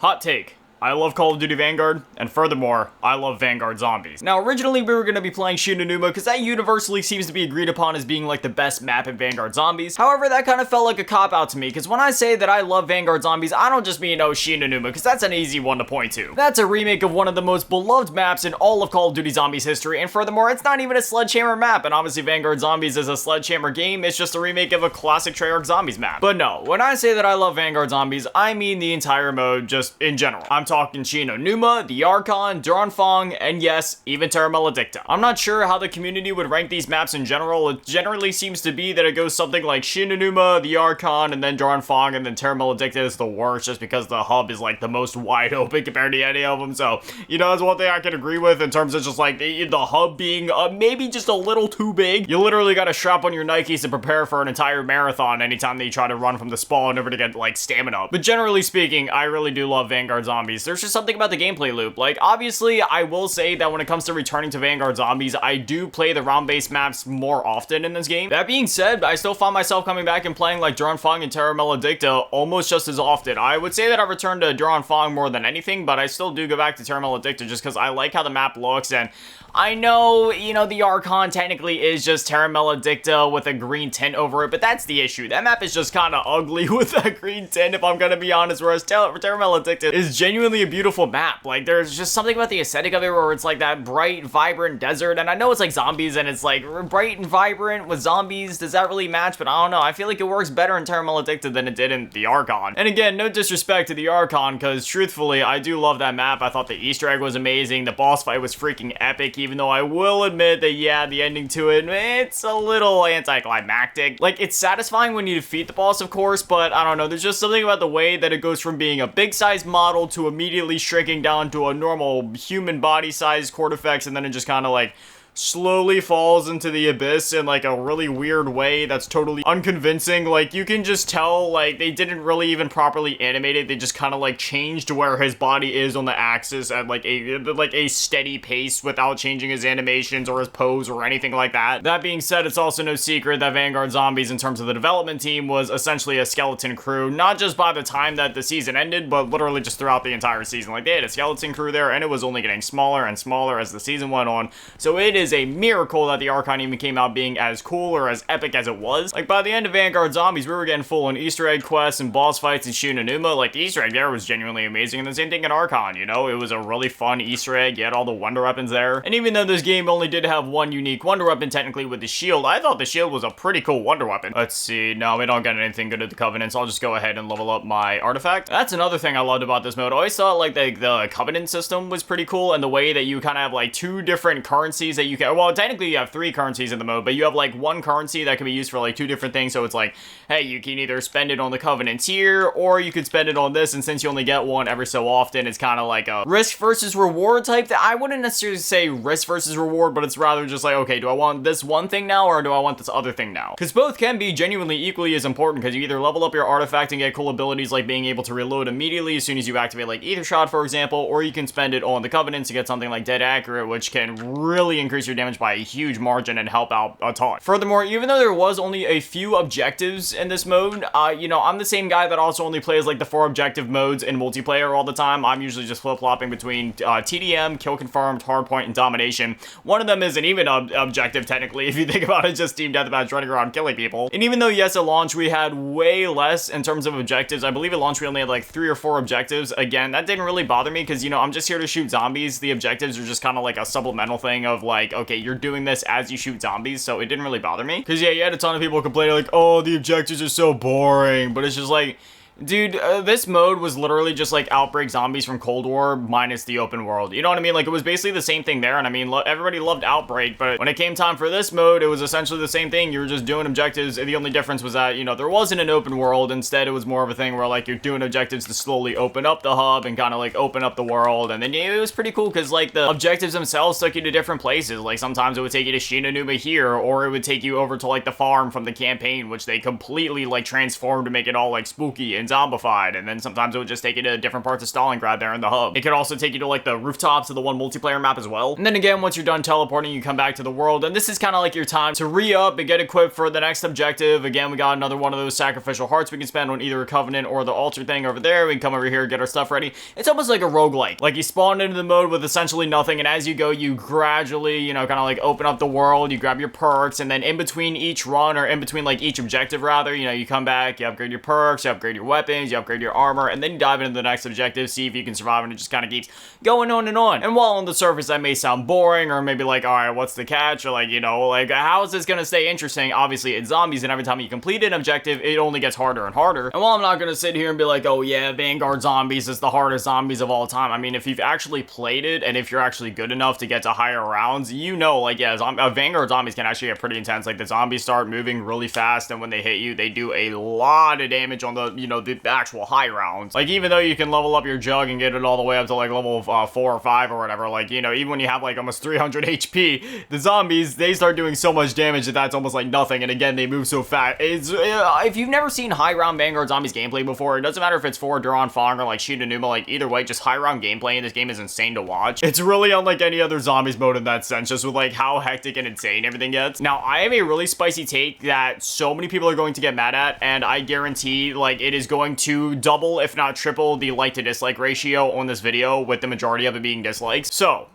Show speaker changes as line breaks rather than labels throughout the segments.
Hot take. I love Call of Duty Vanguard, and furthermore, I love Vanguard Zombies. Now, originally we were going to be playing Shinonuma because that universally seems to be agreed upon as being like the best map in Vanguard Zombies. However, that kind of felt like a cop-out to me because when I say that I love Vanguard Zombies, I don't just mean, oh, Shinonuma, because that's an easy one to point to. That's a remake of one of the most beloved maps in all of Call of Duty Zombies history, and furthermore, it's not even a Sledgehammer map, and obviously Vanguard Zombies is a Sledgehammer game, it's just a remake of a classic Treyarch Zombies map. But no, when I say that I love Vanguard Zombies, I mean the entire mode just in general. I'm talking Shinonuma, the Archon, Dronfang, and yes, even Terra Maledicta. I'm not sure how the community would rank these maps in general. It generally seems to be that it goes something like Shinonuma, the Archon, and then Dronfang, and then Terra Maledicta is the worst just because the hub is like the most wide open compared to any of them. So, you know, that's one thing I can agree with in terms of just like the hub being maybe just a little too big. You literally gotta strap on your Nikes and prepare for an entire marathon anytime that you try to run from the spawn over to get like stamina. But generally speaking, I really do love Vanguard Zombies. There's just something about the gameplay loop. Like, obviously, I will say that when it comes to returning to Vanguard Zombies, I do play the round-based maps more often in this game. That being said, I still find myself coming back and playing like Dronfang and Terra Maledicta almost just as often. I would say that I return to Dronfang more than anything, but I still do go back to Terra Maledicta just because I like how the map looks, and I know, you know, the Archon technically is just Terra Maledicta with a green tint over it, but that's the issue. That map is just kind of ugly with that green tint, if I'm gonna be honest, whereas Terra Maledicta is genuinely a beautiful map. Like, there's just something about the aesthetic of it where it's like that bright, vibrant desert, and I know it's like zombies, and it's like bright and vibrant with zombies. Does that really match? But I don't know. I feel like it works better in Terra Maledicta than it did in the Archon. And again, no disrespect to the Archon, because truthfully, I do love that map. I thought the Easter egg was amazing. The boss fight was freaking epic, even though I will admit that, yeah, the ending to it, it's a little anticlimactic. Like, it's satisfying when you defeat the boss, of course, but I don't know, there's just something about the way that it goes from being a big-sized model to immediately shrinking down to a normal human body-sized Cortifex, and then it just kind of, like, slowly falls into the abyss in like a really weird way that's totally unconvincing. Like, you can just tell like they didn't really even properly animate it. They just kind of like changed where his body is on the axis at like a steady pace without changing his animations or his pose or anything like that. That being said, it's also no secret that Vanguard Zombies in terms of the development team was essentially a skeleton crew, not just by the time that the season ended, but literally just throughout the entire season. Like, they had a skeleton crew there, and it was only getting smaller and smaller as the season went on. So it is a miracle that the Archon even came out being as cool or as epic as it was. Like, by the end of Vanguard Zombies, we were getting full on Easter egg quests and boss fights in Shinonuma. Like, the Easter egg there was genuinely amazing, and the same thing in Archon, you know? It was a really fun Easter egg. You had all the wonder weapons there. And even though this game only did have one unique wonder weapon technically with the shield, I thought the shield was a pretty cool wonder weapon. Let's see. No, we don't get anything good at the Covenant, so I'll just go ahead and level up my artifact. That's another thing I loved about this mode. I always thought like the Covenant system was pretty cool, and the way that you kind of have like two different currencies that you can, well, technically you have three currencies in the mode, but you have like one currency that can be used for like two different things. So it's like, hey, you can either spend it on the Covenants here, or you could spend it on this, and since you only get one every so often, it's kind of like a risk versus reward type that I wouldn't necessarily say risk versus reward, but it's rather just like, okay, do I want this one thing now, or do I want this other thing now? Because both can be genuinely equally as important, because you either level up your artifact and get cool abilities like being able to reload immediately as soon as you activate like Ether Shot, for example, or you can spend it on the Covenants to get something like Dead Accurate, which can really increase your damage by a huge margin and help out a ton. Furthermore, even though there was only a few objectives in this mode, you know, I'm the same guy that also only plays like the 4 objective modes in multiplayer all the time. I'm usually just flip-flopping between TDM, Kill Confirmed, Hardpoint, and Domination. One of them isn't even an objective technically, if you think about it, just Team Deathmatch running around killing people. And even though, yes, at launch we had way less in terms of objectives, I believe at launch we only had like 3 or 4 objectives. Again, that didn't really bother me because, you know, I'm just here to shoot zombies. The objectives are just kind of like a supplemental thing of like, okay, you're doing this as you shoot zombies, so it didn't really bother me. Because, yeah, you had a ton of people complaining like, oh, the objectives are so boring, but it's just like, dude, this mode was literally just like Outbreak Zombies from Cold War minus the open world. You know what I mean? Like, it was basically the same thing there, and I mean, everybody loved Outbreak, but when it came time for this mode, it was essentially the same thing. You were just doing objectives, and the only difference was that, you know, there wasn't an open world. Instead, it was more of a thing where, like, you're doing objectives to slowly open up the hub and kind of, like, open up the world, and then yeah, it was pretty cool, because, like, the objectives themselves took you to different places. Like, sometimes it would take you to Shinonuma here, or it would take you over to, like, the farm from the campaign, which they completely, like, transformed to make it all, like, spooky and zombified, and then sometimes it would just take you to different parts of Stalingrad there in the hub. It could also take you to like the rooftops of the one multiplayer map as well. And then again, once you're done teleporting, you come back to the world, and this is kind of like your time to re-up and get equipped for the next objective. Again, we got another one of those sacrificial hearts we can spend on either a Covenant or the altar thing over there. We can come over here, get our stuff ready. It's almost like a roguelike. Like you spawn into the mode with essentially nothing, and as you go, you gradually, you know, kind of like open up the world, you grab your perks, and then in between each run, or in between like each objective rather, you know, you come back, you upgrade your perks, you upgrade your weapons, you upgrade your armor, and then you dive into the next objective, see if you can survive, and it just kind of keeps going on and on. And while on the surface that may sound boring, or maybe like, alright, what's the catch, or like, you know, like, how is this gonna stay interesting? Obviously, it's zombies, and every time you complete an objective, it only gets harder and harder. And while I'm not gonna sit here and be like, oh yeah, Vanguard Zombies is the hardest zombies of all time, I mean, if you've actually played it, and if you're actually good enough to get to higher rounds, you know, like, yeah, Vanguard Zombies can actually get pretty intense. Like, the zombies start moving really fast, and when they hit you, they do a lot of damage on the, you know, the actual high rounds. Like, even though you can level up your jug and get it all the way up to, like, level 4 or 5 or whatever, like, you know, even when you have, like, almost 300 HP, the zombies, they start doing so much damage that that's almost like nothing, and again, they move so fast. It's, if you've never seen high round Vanguard Zombies gameplay before, it doesn't matter if it's for Duran Fong or, like, Shinonuma, like, either way, just high round gameplay in this game is insane to watch. It's really unlike any other zombies mode in that sense, just with, like, how hectic and insane everything gets. Now, I have a really spicy take that so many people are going to get mad at, and I guarantee, like, it is going to double, if not triple, the like to dislike ratio on this video, with the majority of it being dislikes. So,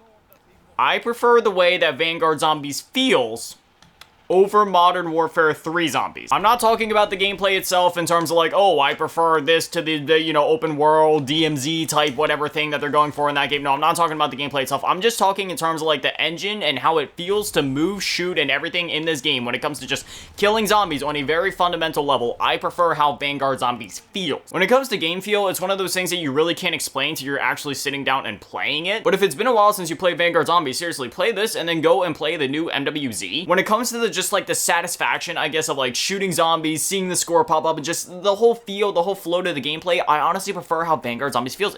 I prefer the way that Vanguard Zombies feels over Modern Warfare 3 zombies. I'm not talking about the gameplay itself in terms of like, oh, I prefer this to the you know, open world, DMZ type, whatever thing that they're going for in that game. No, I'm not talking about the gameplay itself. I'm just talking in terms of like the engine and how it feels to move, shoot, and everything in this game when it comes to just killing zombies on a very fundamental level. I prefer how Vanguard Zombies feels. When it comes to game feel, it's one of those things that you really can't explain till you're actually sitting down and playing it. But if it's been a while since you played Vanguard Zombies, seriously, play this and then go and play the new MWZ. When it comes to the just like the satisfaction, I guess, of like shooting zombies, seeing the score pop up, and just the whole feel, the whole flow to the gameplay, I honestly prefer how Vanguard Zombies feels.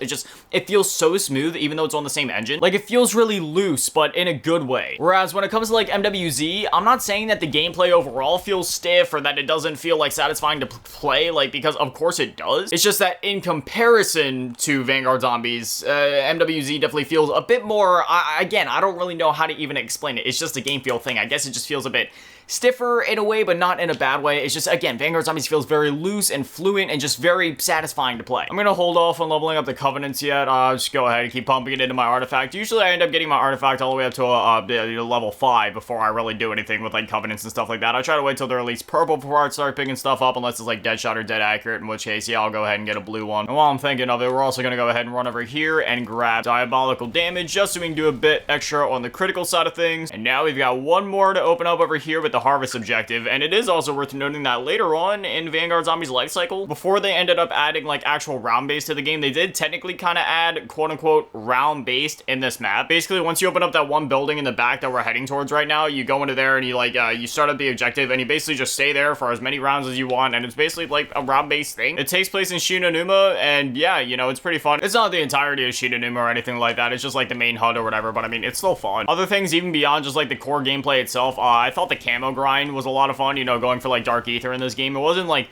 It feels so smooth, even though it's on the same engine. Like, it feels really loose, but in a good way. Whereas when it comes to like MWZ, I'm not saying that the gameplay overall feels stiff or that it doesn't feel like satisfying to play, like, because of course it does. It's just that in comparison to Vanguard Zombies, MWZ definitely feels a bit more, again, I don't really know how to even explain it. It's just a game feel thing. I guess it just feels a bit stiffer in a way, but not in a bad way. It's just, again, Vanguard Zombies feels very loose and fluent and just very satisfying to play. I'm gonna hold off on leveling up the Covenants yet. Just go ahead and keep pumping it into my artifact. Usually I end up getting my artifact all the way up to level 5 before I really do anything with like Covenants and stuff like that. I try to wait till they're at least purple before I start picking stuff up, unless it's like Deadshot or Dead Accurate, in which case, yeah, I'll go ahead and get a blue one. And while I'm thinking of it, we're also gonna go ahead and run over here and grab Diabolical Damage, just so we can do a bit extra on the critical side of things. And now we've got one more to open up over here with the Harvest objective, and it is also worth noting that later on in Vanguard Zombies life cycle, before they ended up adding like actual round-based to the game, they did technically kind of add quote-unquote round-based in this map. Basically, once you open up that one building in the back that we're heading towards right now, you go into there and you like you start up the objective, and you basically just stay there for as many rounds as you want, and it's basically like a round-based thing. It takes place in Shinonuma, and yeah, you know, it's pretty fun. It's not the entirety of Shinonuma or anything like that, it's just like the main HUD or whatever, but I mean, it's still fun. Other things even beyond just like the core gameplay itself, I thought the camo grind was a lot of fun, you know, going for like Dark Ether in this game. It wasn't like,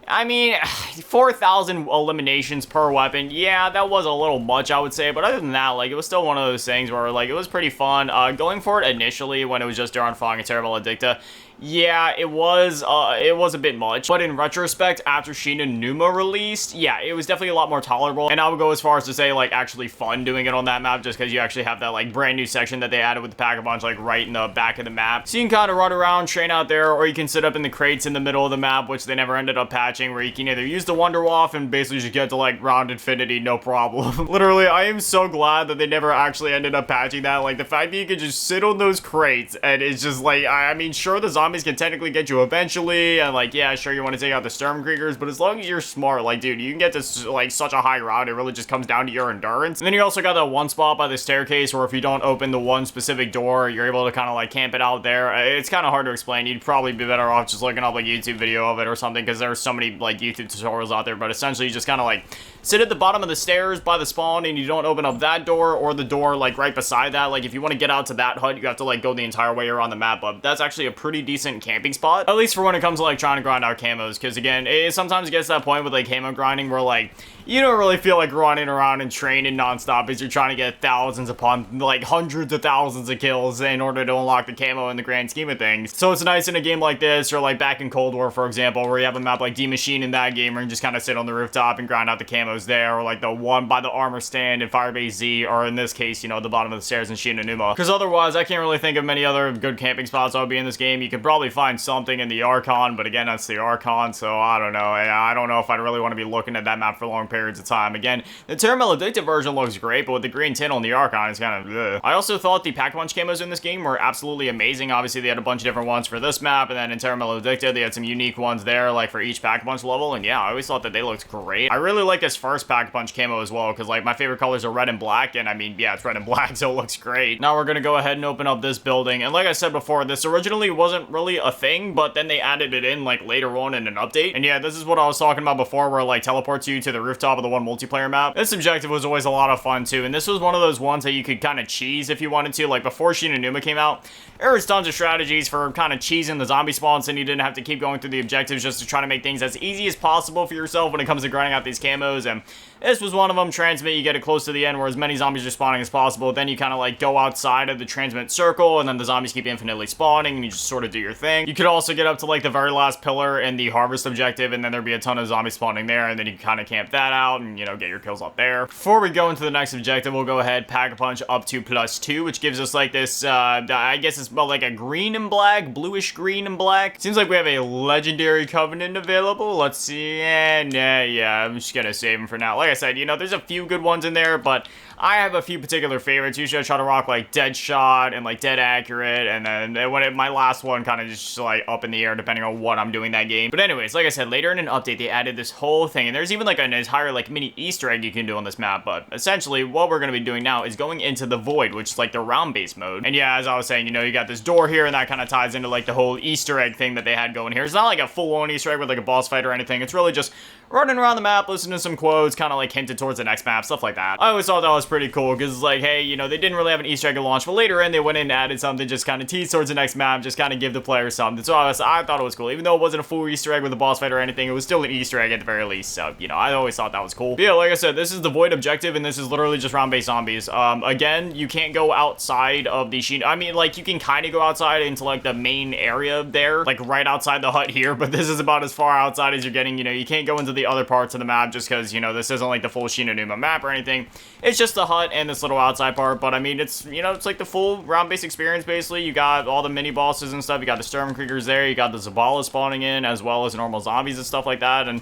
I mean, 4,000 eliminations per weapon, yeah, that was a little much, I would say, but other than that, like, it was still one of those things where, like, it was pretty fun. Going for it initially, when it was just Duran Fong and Terrible Addicta, yeah, it was a bit much, but in retrospect, after Shinonuma released, yeah, it was definitely a lot more tolerable, and I would go as far as to say, like, actually fun doing it on that map, just because you actually have that, like, brand new section that they added with the Pack-a-Punch, like, right in the back of the map, so you can kind of run around, train out there, or you can sit up in the crates in the middle of the map, which they never ended up patching, where you can either use the Wonder Waff and basically just get to, like, round infinity, no problem. Literally, I am so glad that they never actually ended up patching that, like, the fact that you can just sit on those crates, and it's just, like, I mean, sure, the zombies can technically get you eventually, and like, yeah, sure, you want to take out the Sturmkriegers, but as long as you're smart, like, dude, you can get to like such a high route. It really just comes down to your endurance. And then you also got that one spot by the staircase where if you don't open the one specific door, you're able to kind of like camp it out there. It's kind of hard to explain. You'd probably be better off just looking up like a YouTube video of it or something, because there's so many like YouTube tutorials out there. But essentially, you just kind of like sit at the bottom of the stairs by the spawn, and you don't open up that door or the door like right beside that. Like, if you want to get out to that hut, you have to like go the entire way around the map. But that's actually a pretty decent camping spot, at least for when it comes to like trying to grind out camos, because again, it sometimes gets to that point with like camo grinding where like you don't really feel like running around and training nonstop as you're trying to get thousands upon like hundreds of thousands of kills in order to unlock the camo in the grand scheme of things. So it's nice in a game like this, or like back in Cold War, for example, where you have a map like D-Machine in that game, where you just kind of sit on the rooftop and grind out the camos there, or like the one by the armor stand in Firebase Z, or in this case, you know, the bottom of the stairs in Shinonuma. Because otherwise, I can't really think of many other good camping spots that would be in this game. You could probably find something in the Archon, but again, that's the Archon, so I don't know. I don't know if I'd really want to be looking at that map for long periods of time. Again, the Terramel Addictive version looks great, but with the green tint on the Archon, it's kind of ugh. I also thought the Pack-a-Punch camos in this game were absolutely amazing. Obviously, they had a bunch of different ones for this map, and then in Terramel Addictive, they had some unique ones there, like for each Pack-a-Punch level, and yeah, I always thought that they looked great. I really like this first Pack-a-Punch camo as well, because like my favorite colors are red and black, and I mean, yeah, it's red and black, so it looks great. Now we're gonna go ahead and open up this building, and like I said before, this originally wasn't really a thing, but then they added it in like later on in an update, and yeah, this is what I was talking about before, where it like teleports you to the rooftop of the one multiplayer map. This objective was always a lot of fun too, and this was one of those ones that you could kind of cheese if you wanted to. Like before Shinonuma came out, there was tons of strategies for kind of cheesing the zombie spawns, and you didn't have to keep going through the objectives just to try to make things as easy as possible for yourself when it comes to grinding out these camos, and this was one of them. Transmit, you get it close to the end where as many zombies are spawning as possible, then you kind of like go outside of the transmit circle, and then the zombies keep infinitely spawning, and you just sort of do your thing. You could also get up to like the very last pillar in the harvest objective, and then there'd be a ton of zombies spawning there, and then you kind of camp that out and, you know, get your kills up there. Before we go into the next objective, we'll go ahead, Pack-a-Punch up to +2, which gives us like this, I guess it's about like a green and black, bluish green and black. Seems like we have a legendary covenant available. Let's see, and yeah, I'm just gonna save them for now. Like I said, you know, there's a few good ones in there, but I have a few particular favorites. Usually I try to rock like Dead Shot and like Dead Accurate, and then when my last one kind of just like up in the air depending on what I'm doing that game. But anyways, like I said, later in an update they added this whole thing, and there's even like an entire like mini Easter egg you can do on this map. But essentially what we're going to be doing now is going into the Void, which is like the round base mode. And yeah, as I was saying, you know, you got this door here, and that kind of ties into like the whole Easter egg thing that they had going here. It's not like a full-on Easter egg with like a boss fight or anything. It's really just running around the map, listening to some quotes, kind of like hinted towards the next map, stuff like that. I always thought that was pretty cool, because it's like, hey, you know, they didn't really have an Easter egg at launch, but later in they went in and added something, just kind of tease towards the next map, just kind of give the player something. So I thought it was cool. Even though it wasn't a full Easter egg with a boss fight or anything, it was still an Easter egg at the very least. So, you know, I always thought that was cool. But yeah, like I said, this is the Void objective, and this is literally just round-based zombies. Again, you can't go outside of the I mean, like, you can kind of go outside into, like, the main area there, like, right outside the hut here, but this is about as far outside as you're getting. You know, you can't go into the other parts of the map just because, you know, this isn't, like, the full Shinonuma map or anything. It's just the hut and this little outside part, but, I mean, it's, you know, it's, like, the full round-based experience, basically. You got all the mini-bosses and stuff. You got the Sturmkriegers there. You got the Zabalas spawning in, as well as normal zombies and stuff like that, and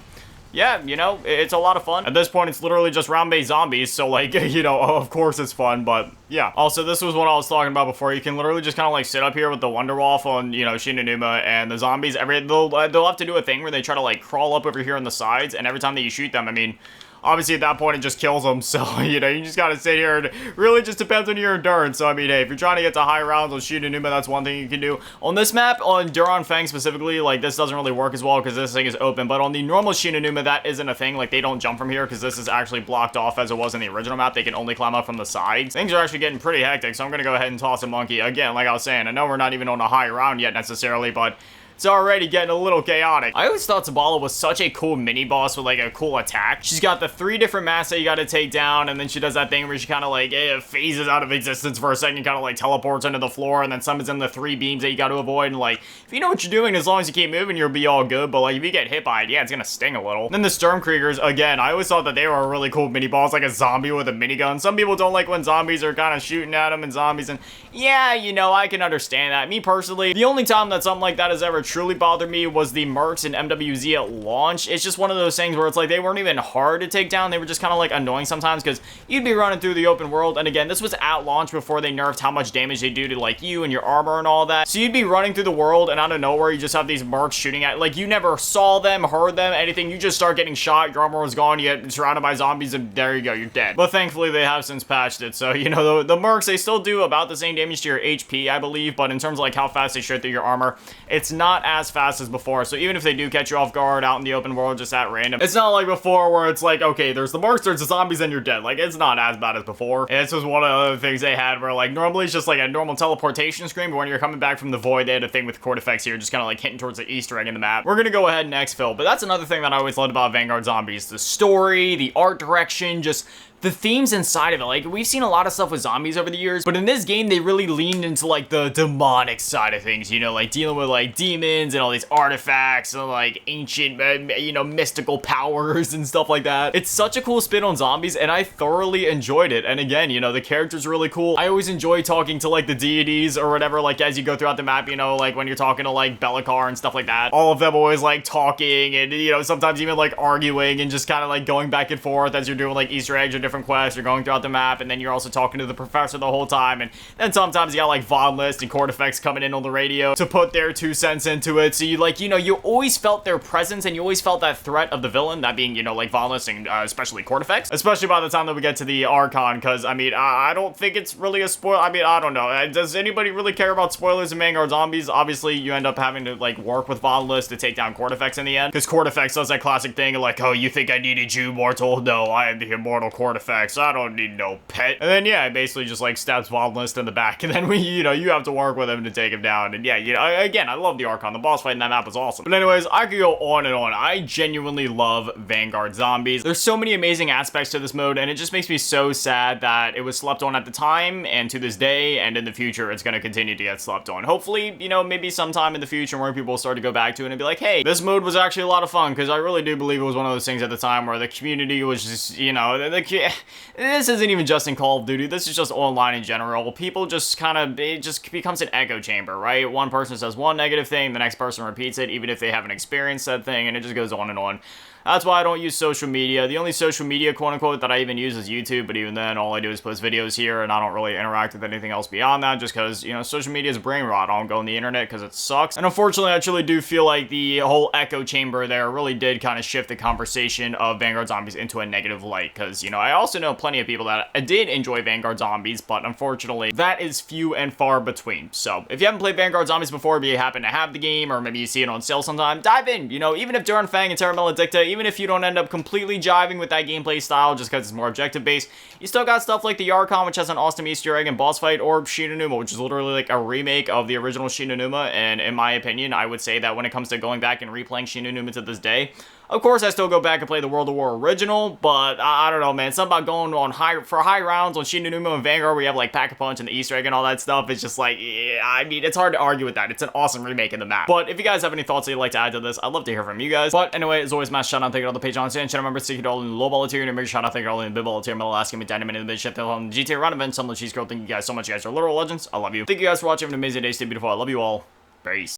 yeah, you know, it's a lot of fun. At this point, it's literally just round-based zombies, so, like, you know, of course it's fun, but yeah. Also, this was what I was talking about before. You can literally just kind of, like, sit up here with the Wonderwolf on, you know, Shinonuma, and the zombies, they'll have to do a thing where they try to, like, crawl up over here on the sides, and every time that you shoot them, I mean, obviously at that point it just kills them, so, you know, you just gotta sit here, and it really just depends on your endurance. So, I mean, hey, if you're trying to get to high rounds on Shinonuma, that's one thing you can do. On this map, on Duran Fang specifically, like, this doesn't really work as well because this thing is open, but on the normal Shinonuma, that isn't a thing. Like, they don't jump from here because this is actually blocked off as it was in the original map. They can only climb up from the sides. Things are actually getting pretty hectic, so I'm gonna go ahead and toss a monkey. Again, like I was saying, I know we're not even on a high round yet necessarily, but it's already getting a little chaotic. I always thought Zabala was such a cool mini-boss with, like, a cool attack. She's got the 3 different masks that you gotta take down, and then she does that thing where she kind of, like, phases out of existence for a second, kind of, like, teleports into the floor, and then summons in the 3 beams that you gotta avoid, and, like, if you know what you're doing, as long as you keep moving, you'll be all good, but, like, if you get hit by it, yeah, it's gonna sting a little. And then the Sturmkriegers, again, I always thought that they were a really cool mini-boss, like a zombie with a minigun. Some people don't like when zombies are kind of shooting at them and zombies, and yeah, you know, I can understand that. Me, personally, the only time that something like that has ever truly bothered me was the Mercs and MWZ at launch. It's just one of those things where it's like they weren't even hard to take down. They were just kind of like annoying sometimes because you'd be running through the open world, and again, this was at launch before they nerfed how much damage they do to like you and your armor and all that. So you'd be running through the world, and out of nowhere you just have these Mercs shooting at, like, you never saw them, heard them, anything. You just start getting shot, your armor was gone, you get surrounded by zombies, and there you go, you're dead. But thankfully they have since patched it, so, you know, the Mercs, they still do about the same damage to your HP, I believe, but in terms of like how fast they shoot through your armor, it's not not as fast as before. So even if they do catch you off guard out in the open world just at random, it's not like before where it's like, okay, there's the marks, there's the zombies, and you're dead. Like, it's not as bad as before. And this was one of the things they had where, like, normally it's just like a normal teleportation screen, but when you're coming back from the void, they had a thing with cord effects here, just kind of like hitting towards the Easter egg in the map. We're gonna go ahead and exfil, but that's another thing that I always loved about Vanguard Zombies. The story, the art direction, just the themes inside of it. Like, we've seen a lot of stuff with zombies over the years, but in this game, they really leaned into, like, the demonic side of things, you know, like, dealing with, like, demons and all these artifacts and, like, ancient, you know, mystical powers and stuff like that. It's such a cool spin on zombies, and I thoroughly enjoyed it. And again, you know, the character's really cool. I always enjoy talking to, like, the deities or whatever, like, as you go throughout the map, you know, like, when you're talking to, like, Bellacar and stuff like that. All of them always, like, talking and, you know, sometimes even, like, arguing and just kind of, like, going back and forth as you're doing, like, Easter eggs or different quests. You're going throughout the map, and then you're also talking to the professor the whole time, and then sometimes you got, like, VOD list and cord effects coming in on the radio to put their 2 cents into it. So you, like, you know, you always felt their presence, and you always felt that threat of the villain, that being, you know, like, VOD list and especially cord effects, especially by the time that we get to the Archon, because, I mean, I don't think it's really a spoil. I mean, I don't know. Does anybody really care about spoilers in Vanguard Zombies? Obviously, you end up having to, like, work with VOD list to take down cord effects in the end, because cord effects does that classic thing of, like, oh, you think I needed you, mortal? No, I am the immortal cord effects. I don't need no pet. And then, yeah, it basically just, like, stabs VOD list in the back, and then you know, you have to work with him to take him down. And yeah, you know, again, I love the Archon. The boss fight in that map was awesome. But anyways, I could go on and on. I genuinely love Vanguard Zombies. There's so many amazing aspects to this mode, and it just makes me so sad that it was slept on at the time, and to this day, and in the future, it's going to continue to get slept on. Hopefully, you know, maybe sometime in the future where people will start to go back to it and be like, hey, this mode was actually a lot of fun, because I really do believe it was one of those things at the time where the community was just, you know, this isn't even just in Call of Duty, this is just online in general. People just kind of, it just becomes an echo chamber, right? One person says one negative thing, the next person repeats it, even if they haven't experienced that thing, and it just goes on and on. That's why I don't use social media. The only social media, quote-unquote, that I even use is YouTube, but even then, all I do is post videos here, and I don't really interact with anything else beyond that, just because, you know, social media is brain rot. I don't go on the internet because it sucks. And unfortunately, I truly do feel like the whole echo chamber there really did kind of shift the conversation of Vanguard Zombies into a negative light, because, you know, I also know plenty of people that did enjoy Vanguard Zombies, but unfortunately, that is few and far between. So, if you haven't played Vanguard Zombies before, but you happen to have the game, or maybe you see it on sale sometime, dive in. You know, even if Duran Fang and Terra Maledicta, even if you don't end up completely jiving with that gameplay style just because it's more objective based, you still got stuff like the Archon, which has an awesome Easter egg and boss fight, or Shinonuma, which is literally like a remake of the original Shinonuma. And in my opinion, I would say that when it comes to going back and replaying Shinonuma to this day, of course, I still go back and play the World of War original, but I don't know, man. Something about going on high rounds on Shinonuma and Vanguard where you have like Pack-a-Punch and the Easter egg and all that stuff. It's just like, yeah, I mean, it's hard to argue with that. It's an awesome remake of the map. But if you guys have any thoughts that you'd like to add to this, I'd love to hear from you guys. But anyway, as always, mass shout out, thank you to all the Patreon and channel members, thank you to all in the low ball tier, and a big shout out, thank you to all in the big ball tier, middle last game, dynamite in the mid ship, on the GTA run event, some of the cheese girl. Thank you guys so much. You guys are literal legends. I love you. Thank you guys for watching. Have an amazing day. Stay beautiful. I love you all. Peace.